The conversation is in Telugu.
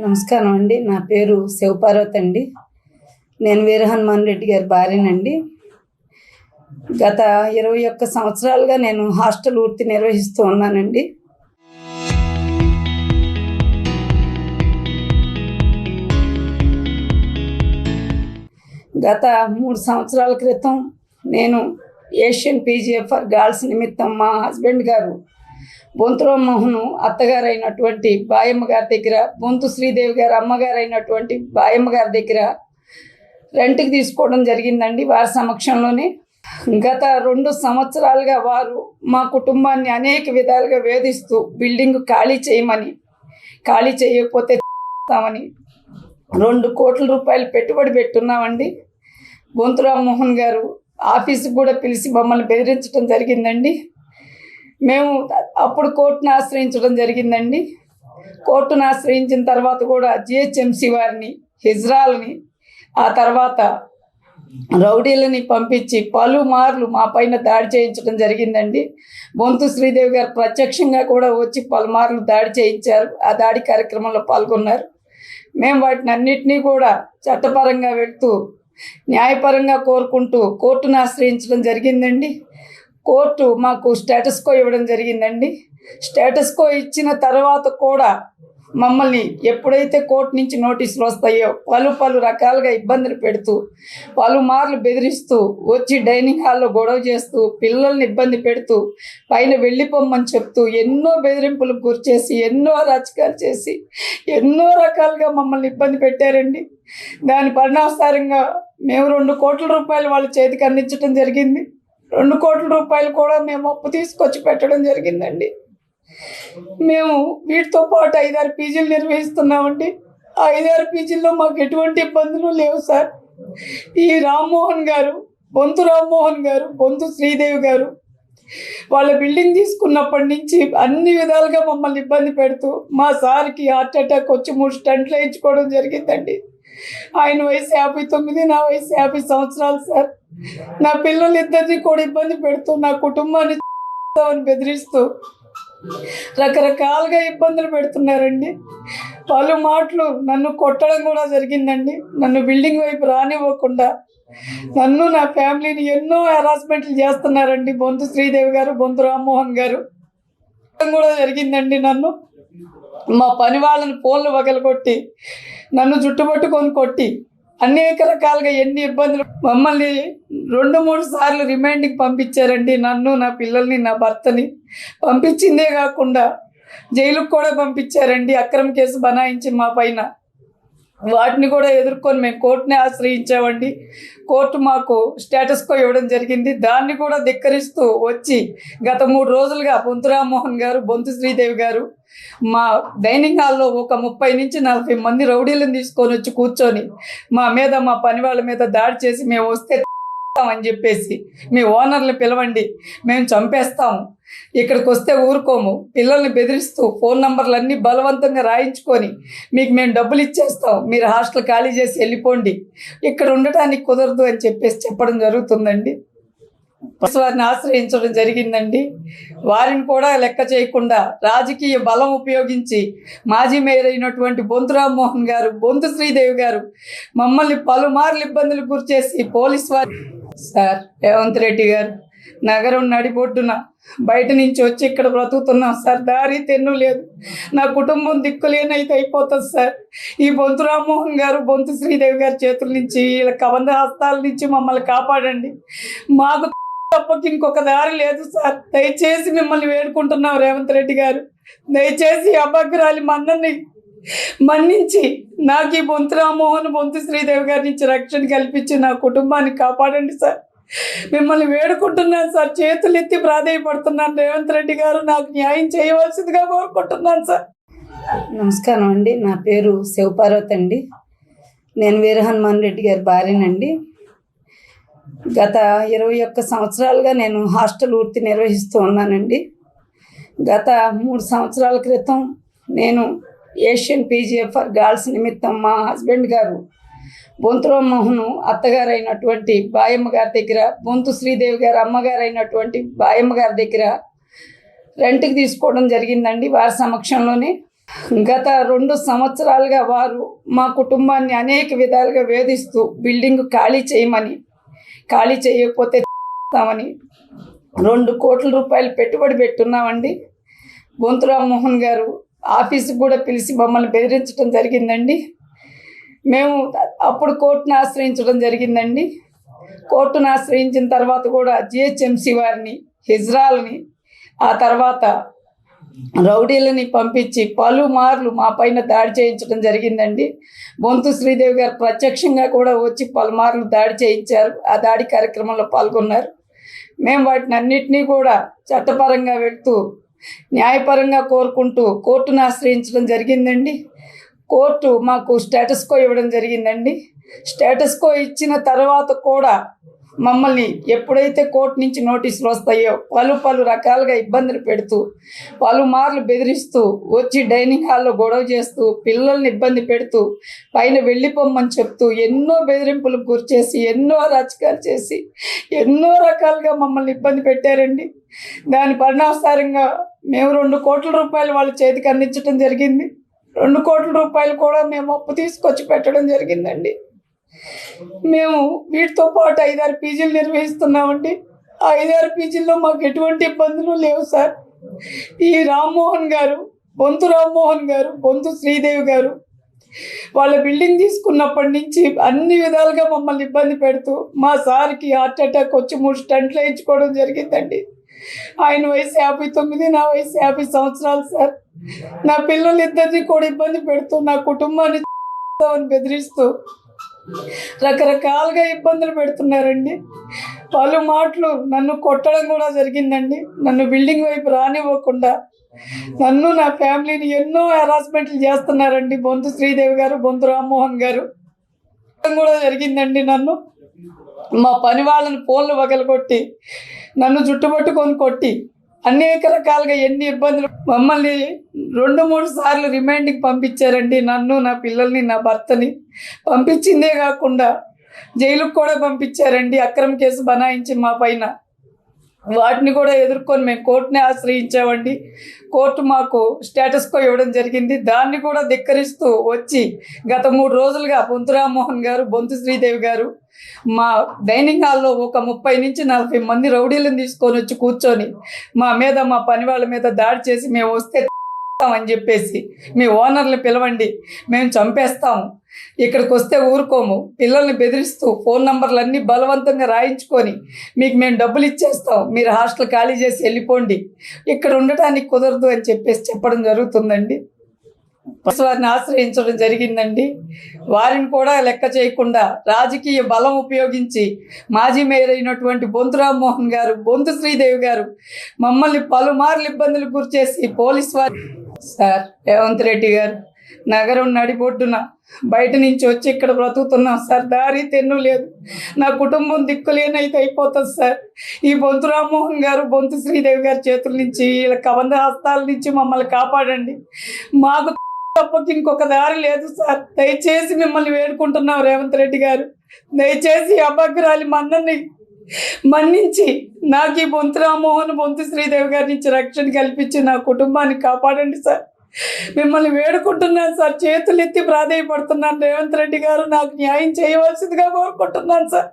నమస్కారం అండి. నా పేరు శివపార్వతి అండి. నేను వీర హనుమాన్ రెడ్డి గారి భార్యనండి. గత 21 సంవత్సరాలుగా నేను హాస్టల్ వృత్తి నిర్వహిస్తూ ఉన్నానండి. గత 3 సంవత్సరాల క్రితం నేను ఏషియన్ పీజీఎఫ్ఆర్ గర్ల్స్ నిమిత్తం మా హస్బెండ్ గారు బొంతు రామ్మోహన్ అత్తగారు అయినటువంటి బాయమ్మ గారి దగ్గర, బొంతు శ్రీదేవి గారు అమ్మగారు అయినటువంటి బాయమ్మ గారి దగ్గర రెంట్కి తీసుకోవడం జరిగిందండి. వారి సమక్షంలోనే గత 2 సంవత్సరాలుగా వారు మా కుటుంబాన్ని అనేక విధాలుగా వేధిస్తూ బిల్డింగ్ ఖాళీ చేయకపోతే తామని 2 కోట్ల రూపాయలు పెట్టుబడి పెట్టున్నామండి. బొంతు రామ్మోహన్ గారు ఆఫీసుకు కూడా పిలిచి మమ్మల్ని బెదిరించడం జరిగిందండి. మేము అప్పుడు కోర్టును ఆశ్రయించడం జరిగిందండి. కోర్టును ఆశ్రయించిన తర్వాత కూడా జిహెచ్ఎంసి వారిని, హిజ్రాల్ని, ఆ తర్వాత రౌడీలని పంపించి పలుమార్లు మా పైన దాడి చేయించడం జరిగిందండి. బొంతు శ్రీదేవి గారు ప్రత్యక్షంగా కూడా వచ్చి పలుమార్లు దాడి చేయించారు. ఆ దాడి కార్యక్రమంలో పాల్గొన్నారు. మేము వాటిని అన్నిటినీ కూడా చట్టపరంగా వెళ్తూ న్యాయపరంగా కోరుకుంటూ కోర్టును ఆశ్రయించడం జరిగిందండి. కోర్టు మాకు స్టేటస్ కో ఇవ్వడం జరిగిందండి. స్టేటస్ కో ఇచ్చిన తర్వాత కూడా మమ్మల్ని ఎప్పుడైతే కోర్టు నుంచి నోటీసులు వస్తాయో పలు రకాలుగా ఇబ్బందులు పెడుతూ, పలుమార్లు బెదిరిస్తూ, వచ్చి డైనింగ్ హాల్లో గొడవ చేస్తూ, పిల్లల్ని ఇబ్బంది పెడుతూ, పైన వెళ్ళిపోమ్మని చెప్తూ, ఎన్నో బెదిరింపులకు గురిచేసి, ఎన్నో అరాచకాలు చేసి, ఎన్నో రకాలుగా మమ్మల్ని ఇబ్బంది పెట్టారండి. దాని పరిణామసారంగా మేము 2 కోట్ల రూపాయలు వాళ్ళ చేతికి అందించడం జరిగింది. 2 కోట్ల రూపాయలు కూడా మేము అప్పు తీసుకొచ్చి పెట్టడం జరిగిందండి. మేము వీటితో పాటు 5-6 పీజీలు నిర్వహిస్తున్నామండి. ఆ 5-6 పీజీల్లో మాకు ఎటువంటి ఇబ్బందులు లేవు సార్. ఈ రామ్మోహన్ గారు, బొంతు రామ్మోహన్ గారు, బొంతు శ్రీదేవి గారు వాళ్ళ బిల్డింగ్ తీసుకున్నప్పటి నుంచి అన్ని విధాలుగా మమ్మల్ని ఇబ్బంది పెడుతూ, మా సార్కి హార్ట్ అటాక్ వచ్చి 3 స్టంట్లు వేయించుకోవడం జరిగిందండి. ఆయన వయసు 59, నా వయసు 50 సంవత్సరాలు సార్. నా పిల్లలిద్దరినీ కూడా ఇబ్బంది పెడుతూ, నా కుటుంబాన్ని బెదిరిస్తూ రకరకాలుగా ఇబ్బందులు పెడుతున్నారండి. పలు మాటలు నన్ను కొట్టడం కూడా జరిగిందండి. నన్ను బిల్డింగ్ వైపు రానివ్వకుండా నన్ను, నా ఫ్యామిలీని ఎన్నో హెరాస్మెంట్లు చేస్తున్నారండి బొంతు శ్రీదేవి గారు, బొంతు రామ్మోహన్ గారు. కూడా జరిగిందండి. నన్ను, మా పని వాళ్ళని ఫోన్లు పగలగొట్టి, నన్ను చుట్టుపట్టుకొని కొట్టి, అనేక రకాలుగా ఎన్ని ఇబ్బందులు, మమ్మల్ని 2-3 సార్లు రిమాండ్కి పంపించారండి. నన్ను, నా పిల్లల్ని, నా భర్తని పంపించిందే కాకుండా జైలుకు కూడా పంపించారండి. అక్రమ కేసు బనాయించి మా పైన. వాటిని కూడా ఎదుర్కొని మేము కోర్టుని ఆశ్రయించామండి. కోర్టు మాకు స్టేటస్ కో ఇవ్వడం జరిగింది. దాన్ని కూడా ధిక్కరిస్తూ వచ్చి గత 3 రోజులుగా బొంతు రామ్మోహన్ గారు, బొంతు శ్రీదేవి గారు మా డైనింగ్ హాల్లో ఒక 30 నుంచి 40 మంది రౌడీలను తీసుకొని వచ్చి కూర్చొని మా మీద, మా పని వాళ్ళ మీద దాడి చేసి, మేము వస్తే అని చెప్పేసి, మీ ఓనర్ని పిలవండి, మేము చంపేస్తాము, ఇక్కడికి వస్తే ఊరుకోము, పిల్లల్ని బెదిరిస్తూ ఫోన్ నంబర్లన్నీ బలవంతంగా రాయించుకొని మీకు మేము డబ్బులు ఇచ్చేస్తాం, మీరు హాస్టల్ ఖాళీ చేసి వెళ్ళిపోండి, ఇక్కడ ఉండటానికి కుదరదు అని చెప్పేసి చెప్పడం జరుగుతుందండి. వారిని ఆశ్రయించడం జరిగిందండి. వారిని కూడా లెక్క చేయకుండా రాజకీయ బలం ఉపయోగించి మాజీ మేయర్ అయినటువంటి బొంతు రామ్మోహన్ గారు, బొంతు శ్రీదేవి గారు మమ్మల్ని పలుమార్లు ఇబ్బందులకు గురిచేసి పోలీస్ వారు సార్, రేవంత్ రెడ్డి గారు, నగరం నడిబొడ్డున బయట నుంచి వచ్చి ఇక్కడ బ్రతుకుతున్నాం సార్. దారి తెన్ను లేదు. నా కుటుంబం దిక్కులేనైతే అయిపోతుంది సార్. ఈ బొంతు రామ్మోహన్ గారు, బొంతు శ్రీదేవి గారి చేతుల నుంచి, వీళ్ళ కబంధ హస్తాల నుంచి మమ్మల్ని కాపాడండి. మాకు తప్పకి ఇంకొక దారి లేదు సార్. దయచేసి మిమ్మల్ని వేడుకుంటున్నాం రేవంత్ రెడ్డి గారు, దయచేసి అభగ్రాలి మన్నని మన్నించి నాకు ఈ బొంతు రామ్మోహన్, బొంతు శ్రీదేవి గారి నుంచి రక్షణ కల్పించి నా కుటుంబాన్ని కాపాడండి సార్. మిమ్మల్ని వేడుకుంటున్నాను సార్. చేతులు ఎత్తి ప్రాధేయపడుతున్నాను. రేవంత్ రెడ్డి గారు నాకు న్యాయం చేయవలసిందిగా కోరుకుంటున్నాను సార్. నమస్కారం అండి. నా పేరు శివపార్వతి అండి. నేను వీర హనుమాన్ రెడ్డి గారి భార్యనండి. గత 21 సంవత్సరాలుగా నేను హాస్టల్ వృత్తి నిర్వహిస్తూ ఉన్నానండి. గత 3 సంవత్సరాల క్రితం నేను ఏషియన్ పీజీఎఫ్ఆర్ గర్ల్స్ నిమిత్తం మా హస్బెండ్ గారు బొంతు రామ్మోహన్ అత్తగారు అయినటువంటి బాయమ్మ గారి దగ్గర, బొంతు శ్రీదేవి గారు అమ్మగారు అయినటువంటి బాయమ్మ గారి దగ్గర రెంట్కి తీసుకోవడం జరిగిందండి. వారి సమక్షంలోనే గత 2 సంవత్సరాలుగా వారు మా కుటుంబాన్ని అనేక విధాలుగా వేధిస్తూ బిల్డింగ్ ఖాళీ చేయకపోతే చేస్తామని 2 కోట్ల రూపాయలు పెట్టుబడి పెట్టున్నామండి. బొంతు రామ్మోహన్ గారు ఆఫీస్కి కూడా పిలిచి మమ్మల్ని బెదిరించడం జరిగిందండి. మేము అప్పుడు కోర్టును ఆశ్రయించడం జరిగిందండి. కోర్టును ఆశ్రయించిన తర్వాత కూడా జిహెచ్ఎంసి వారిని, హిజ్రాల్ని, ఆ తర్వాత రౌడీలని పంపించి పలుమార్లు మా పైన దాడి చేయించడం జరిగిందండి. బొంతు శ్రీదేవి గారు ప్రత్యక్షంగా కూడా వచ్చి పలుమార్లు దాడి చేయించారు. ఆ దాడి కార్యక్రమంలో పాల్గొన్నారు. మేము వాటిని అన్నిటినీ కూడా చట్టపరంగా వెళ్తూ న్యాయపరంగా కోరుకుంటూ కోర్టును ఆశ్రయించడం జరిగిందండి. కోర్టు మాకు స్టేటస్ కో ఇవ్వడం జరిగిందండి. స్టేటస్ కో ఇచ్చిన తర్వాత కూడా మమ్మల్ని ఎప్పుడైతే కోర్టు నుంచి నోటీసులు వస్తాయో పలు రకాలుగా ఇబ్బందులు పెడుతూ పలుమార్లు బెదిరిస్తూ వచ్చి డైనింగ్ హాల్లో గొడవ చేస్తూ పిల్లల్ని ఇబ్బంది పెడుతూ పైన వెళ్ళిపోమ్మని చెప్తూ ఎన్నో బెదిరింపులకు గురిచేసి ఎన్నో అరాచకాలు చేసి ఎన్నో రకాలుగా మమ్మల్ని ఇబ్బంది పెట్టారండి. దాని పరిణామసారంగా మేము 2 కోట్ల రూపాయలు వాళ్ళ చేతికి అందించడం జరిగింది. 2 కోట్ల రూపాయలు కూడా మేము అప్పు తీసుకొచ్చి పెట్టడం జరిగిందండి. మేము వీటితో పాటు 5-6 పీజీలు నిర్వహిస్తున్నామండి. ఆ 5-6 పీజీల్లో మాకు ఎటువంటి ఇబ్బందులు లేవు సార్. ఈ రామ్మోహన్ గారు, బొంతు రామ్మోహన్ గారు, బొంతు శ్రీదేవి గారు వాళ్ళ బిల్డింగ్ తీసుకున్నప్పటి నుంచి అన్ని విధాలుగా మమ్మల్ని ఇబ్బంది పెడుతూ మా సార్కి హార్ట్ అటాక్ వచ్చి 3 స్టంట్లు వేయించుకోవడం జరిగిందండి. ఆయన వయసు 59, నా వయసు 50 సంవత్సరాలు సార్. నా పిల్లలిద్దరినీ కూడా ఇబ్బంది పెడుతూ నా కుటుంబాన్ని బెదిరిస్తూ రకరకాలుగా ఇబ్బందులు పెడుతున్నారండి. మాటలు నన్ను కొట్టడం కూడా జరిగిందండి. నన్ను బిల్డింగ్ వైపు రానివ్వకుండా నన్ను, నా ఫ్యామిలీని ఎన్నో హెరాస్మెంట్లు చేస్తున్నారండి బొంతు శ్రీదేవి గారు, బొంతు రామ్మోహన్ గారు. కూడా జరిగిందండి. నన్ను మా పని వాళ్ళని ఫోన్లు పగలగొట్టి నన్ను జుట్టుపట్టుకొని కొట్టి అనేక రకాలుగా ఎన్ని ఇబ్బందులు మమ్మల్ని 2-3 సార్లు రిమాండ్కి పంపించారండి. నన్ను, నా పిల్లల్ని, నా భర్తని పంపించిందే కాకుండా జైలుకు కూడా పంపించారండి. అక్రమ కేసు బనాయించి మా పైన. వాటిని కూడా ఎదుర్కొని మేము కోర్టుని ఆశ్రయించామండి. కోర్టు మాకు స్టేటస్ కో ఇవ్వడం జరిగింది. దాన్ని కూడా ధిక్కరిస్తూ వచ్చి గత 3 రోజులుగా బొంతు రామ్మోహన్ గారు, బొంతు శ్రీదేవి గారు మా డైనింగ్ హాల్లో ఒక 30 నుంచి 40 మంది రౌడీలను తీసుకొని వచ్చి కూర్చొని మా మీద, మా పని వాళ్ళ మీద దాడి చేసి మేము వస్తే అని చెప్పేసి మీ ఓనర్ని పిలవండి, మేము చంపేస్తాము, ఇక్కడికి వస్తే ఊరుకోము, పిల్లల్ని బెదిరిస్తూ ఫోన్ నంబర్లన్నీ బలవంతంగా రాయించుకొని మీకు మేము డబ్బులు ఇచ్చేస్తాం, మీరు హాస్టల్ ఖాళీ చేసి వెళ్ళిపోండి, ఇక్కడ ఉండటానికి కుదరదు అని చెప్పేసి చెప్పడం జరుగుతుందండి. వారిని ఆశ్రయించడం జరిగిందండి. వారిని కూడా లెక్క చేయకుండా రాజకీయ బలం ఉపయోగించి మాజీ మేయర్ అయినటువంటి బొంతు రామ్మోహన్ గారు, బొంతు శ్రీదేవి గారు మమ్మల్ని పలుమార్లు ఇబ్బందులకు గురిచేసి పోలీస్ వారి సార్ రేవంత్ రెడ్డి గారు నగరం నడిబొడ్డున బయట నుంచి వచ్చి ఇక్కడ బ్రతుకుతున్నాం సార్. దారి తెన్ను లేదు. నా కుటుంబం దిక్కులేనైతే అయిపోతుంది సార్. ఈ బొంతు రామ్మోహన్ గారు, బొంతు శ్రీదేవి గారి చేతుల నుంచి, వీళ్ళ కబంధ హస్తాల నుంచి మమ్మల్ని కాపాడండి. మాకు తప్పకి ఇంకొక దారి లేదు సార్. దయచేసి మిమ్మల్ని వేడుకుంటున్నాం రేవంత్ రెడ్డి గారు, దయచేసి అభగ్రాలి మన్నని మన్నించి నాకు ఈ బొంతు రామ్మోహన్, బొంతు శ్రీదేవి గారి నుంచి రక్షణ కల్పించి నా కుటుంబాన్ని కాపాడండి సార్. మిమ్మల్ని వేడుకుంటున్నాను సార్. చేతులెత్తి ప్రాధేయపడుతున్నాను రేవంత్ రెడ్డి గారు, నాకు న్యాయం చేయవలసిందిగా కోరుకుంటున్నాను సార్.